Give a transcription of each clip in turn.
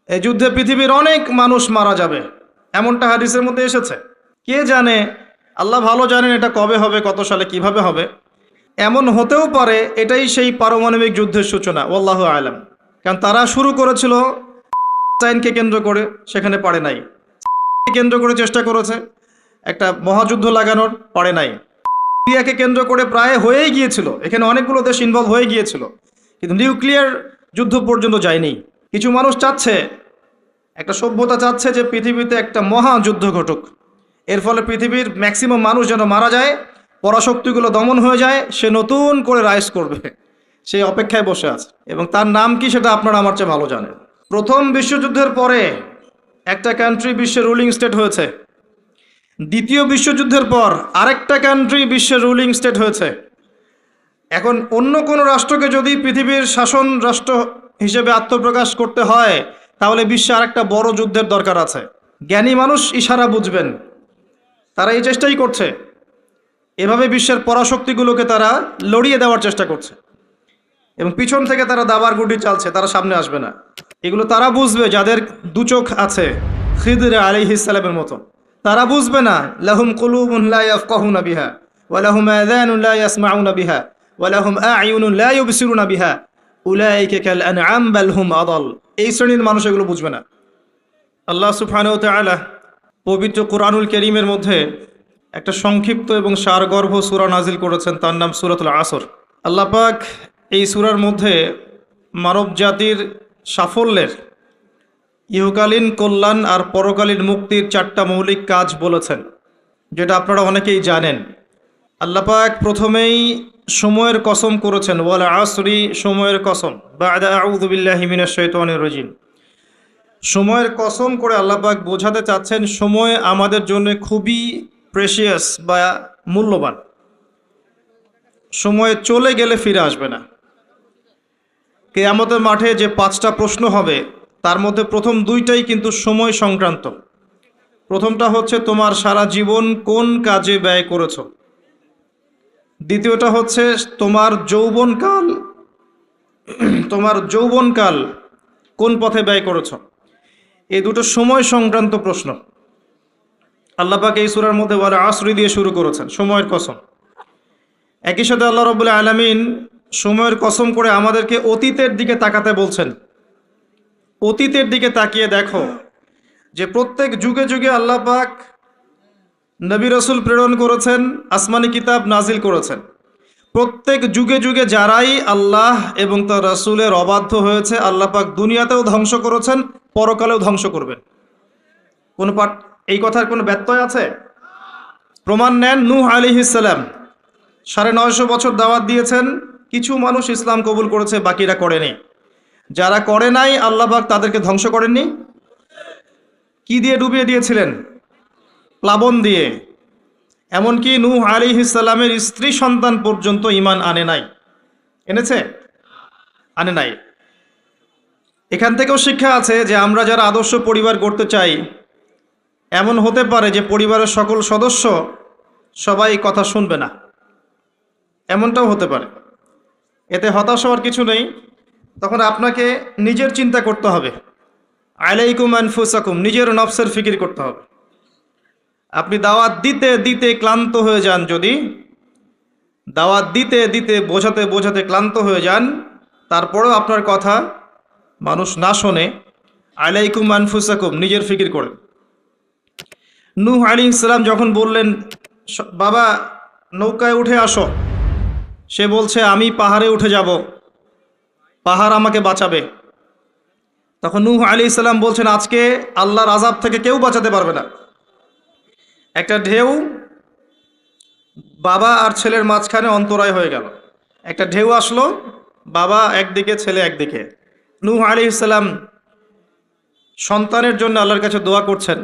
এই যুদ্ধে পৃথিবীর অনেক মানুষ মারা যাবে, এমনটা হাদিসের মধ্যে এসেছে। কে জানে, আল্লাহ ভালো জানেন এটা কবে হবে, কত সালে, কিভাবে হবে। এমন হতেও পারে এটাই সেই পারমাণবিক যুদ্ধের সূচনা, ওয়াল্লাহু আলাম। কারণ তারা শুরু করেছিল চাইনকে কেন্দ্র করে, সেখানে পারে নাই। কেন্দ্র করে চেষ্টা করেছে একটা মহাযুদ্ধ লাগানোর, পারে নাই। সিরিয়াকে কেন্দ্র করে প্রায় হয়েই গিয়েছিল, এখানে অনেকগুলো দেশ ইনভলভ হয়ে গিয়েছিল, কিন্তু নিউক্লিয়ার যুদ্ধ পর্যন্ত যায়নি। কিছু মানুষ চাচ্ছে, একটা সভ্যতা চাচ্ছে যে পৃথিবীতে একটা মহাযুদ্ধ ঘটুক, এর ফলে পৃথিবীর ম্যাক্সিমাম মানুষ যেন মারা যায়, পরাশক্তিগুলো দমন হয়ে যায়, সে নতুন করে রাইজ করবে, সেই অপেক্ষায় বসে আছে। এবং তার নাম কি সেটা আপনারা আমার চেয়ে ভালো জানেন। প্রথম বিশ্বযুদ্ধের পরে একটা কান্ট্রি বিশ্বের রুলিং স্টেট হয়েছে, দ্বিতীয় বিশ্বযুদ্ধের পর আরেকটা কান্ট্রি বিশ্বের রুলিং স্টেট হয়েছে। এখন অন্য কোনো রাষ্ট্রকে যদি পৃথিবীর শাসন রাষ্ট্র হিসেবে আত্মপ্রকাশ করতে হয়, তাহলে বিশ্বে আরেকটা বড় যুদ্ধের দরকার আছে। জ্ঞানী মানুষ ইশারা বুঝবেন, তারা এই চেষ্টাই করছে। এভাবে বিশ্বের পরাশক্তিগুলোকে তারা লড়িয়ে দেওয়ার চেষ্টা করছে, এবং পিছন থেকে তারা দাবার গুটি চালছে, তারা সামনে আসবে না। এগুলো তারা বুঝবে যাদের দু চোখ আছে, খিদর আলাইহিস সালামের মতো। তারা বুঝবে না, লাহুম কুলুবুন লা ইয়াফকাহুনা বিহা ওয়া লাহুম আযানুন লা ইয়াসমাউনা বিহা ওয়া লাহুম আ'য়ুনুন লা ইউবসিরুনা বিহা উলাইকা কাল আনআম বাল হুম আদাল। এই শ্রেণীর মানুষ এগুলো বুঝবে না। আল্লাহ সুবহানাহু ওয়া তাআলা পবিত্র কুরআনুল কারীমের মধ্যে একটা সংক্ষিপ্ত এবং সারগর্ভ সূরা নাজিল করেছেন, তার নাম সূরাতুল আসর। আল্লাহ পাক এই সূরার মধ্যে মানব জাতির সাফল্যের, ইহকালীন কল্যাণ আর পরকালীন মুক্তির 4টা মৌলিক কাজ বলেছেন, যেটা আপনারা অনেকেই জানেন। আল্লাহ পাক প্রথমেই সময়ের কসম করেছেন, ওয়াল আসরি, সময়ের কসম, বা'দা আউযু বিল্লাহি মিনাশ শাইতানির রাজিম। সময়ের কসম করে আল্লাহ পাক বোঝাতে চাচ্ছেন সময় আমাদের জন্য খুবই প্রেশিয়াস বা মূল্যবান। সময় চলে গেলে ফিরে আসবে না। কিয়ামতের মাঠে যে 5টা প্রশ্ন হবে, তার মধ্যে প্রথম 2টাই কিন্তু সময় সংক্রান্ত। প্রথমটা হচ্ছে তোমার সারা জীবন কোন কাজে ব্যয় করেছো, দ্বিতীয়টা হচ্ছে তোমার যৌবনকাল কোন পথে ব্যয় করেছো। এই দুটো সময় সংক্রান্ত প্রশ্ন। আল্লাহ পাক এই সূরার মধ্যে ওয়াল আসরি দিয়ে শুরু করেছেন, সময়ের কসম। একই সাথে আল্লাহ রাব্বুল আলামিন সময়ের কসম করে আমাদেরকে অতীতের দিকে তাকাতে বলছেন। অতীতের দিকে তাকিয়ে দেখো যে প্রত্যেক যুগে যুগে আল্লাহ পাক নবী রাসূল প্রেরণ করেছেন, আসমানি কিতাব নাজিল করেছেন। প্রত্যেক যুগে যুগে যারাই আল্লাহ এবং তার রাসূলের অবাধ্য হয়েছে, আল্লাহ পাক দুনিয়াতেও ধ্বংস করেছেন, পরকালেও ধ্বংস করবেন। এই কথার কোনো ব্যত্যয় আছে? প্রমাণ নেন, নূহ আলাইহিস সালাম 950 বছর দাওয়াত দিয়েছেন, কিছু মানুষ ইসলাম কবুল করেছে, বাকিরা করেনি। যারা করে নাই আল্লাহ পাক তাদেরকে ধ্বংস করেননি। কি দিয়ে ডুবিয়ে দিয়েছিলেন? প্লাবন দিয়ে। এমনকি নূহ আলাইহিস সালামের স্ত্রী সন্তান পর্যন্ত ঈমান আনে নাই। এনেছে? আনে নাই। এখান থেকেও শিক্ষা আছে যে আমরা যারা আদর্শ পরিবার গড়তে চাই, এমন হতে পারে যে পরিবারের সকল সদস্য সবাই কথা শুনবে না, এমনটাও হতে পারে। এতে হতাশ হওয়ার কিছু নেই। তখন আপনাকে নিজের চিন্তা করতে হবে, আলাইকুম আনফুসাকুম, নিজের নফসের ফিকির করতে হবে। আপনি দাওয়াত দিতে দিতে ক্লান্ত হয়ে যান, যদি দাওয়াত দিতে দিতে বোঝাতে বোঝাতে ক্লান্ত হয়ে যান, তারপরেও আপনার কথা মানুষ না শোনে, আলাইকুম আনফুসাকুম, নিজের ফিকির করেন। নূহ আলাইহিস সালাম যখন বললেন, বাবা নৌকায় উঠে আসো, সে বলছে আমি পাহাড়ে উঠে যাব, পাহাড় আমাকে বাঁচাবে। তখন নূহ আলাইহিস সালাম বলছেন, আজকে আল্লাহর আযাব থেকে কেউ বাঁচাতে পারবে না। একটা ঢেউ বাবা আর ছেলের মাঝখানে অন্তরায় হয়ে গেল। একটা ঢেউ আসলো, বাবা একদিকে, ছেলে একদিকে। নূহ আলাইহিস সালাম সন্তানের জন্য আল্লাহর কাছে দোয়া করছেন,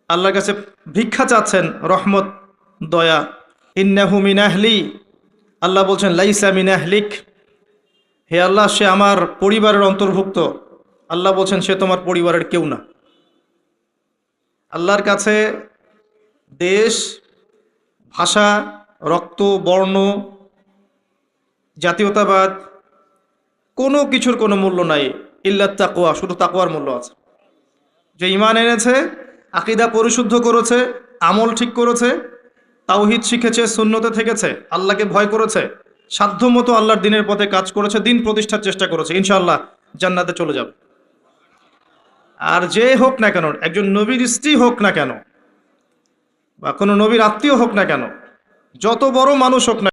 আল্লাহর কাছে ভিক্ষা চাচ্ছেন, রহমত, দয়া। ইন্নাহু মিন আহলি, আল্লাহ বলছেন লাইসা মিন আহলিক, হে আল্লাহ সে আমার পরিবারের অন্তর্ভুক্ত। আল্লাহ বলছেন সে তোমার পরিবারের কেউ না। আল্লাহর কাছে দেশ, ভাষা, রক্ত, বর্ণ, জাতীয়তাবাদ কোনো কিছুর কোনো মূল্য নাই, ইল্লাত তাকওয়া, শুধু তাকওয়ার মূল্য আছে। যে ঈমান এনেছে, আকীদা পরিশুদ্ধ করেছে, আমল ঠিক করেছে, তাওহীদ শিখেছে, সুন্নতে থেকেছে, আল্লাহকে ভয় করেছে, সাধ্যমতো আল্লাহর দিনের পথে কাজ করেছে, দিন প্রতিষ্ঠার চেষ্টা করেছে, ইনশাআল্লাহ জান্নাতে চলে যাবে। আর যে হোক না কেন, একজন নবীর স্ত্রী হোক না কেন বা কোনো নবীর আত্মীয় হোক না কেন, যত বড় মানুষ হোক না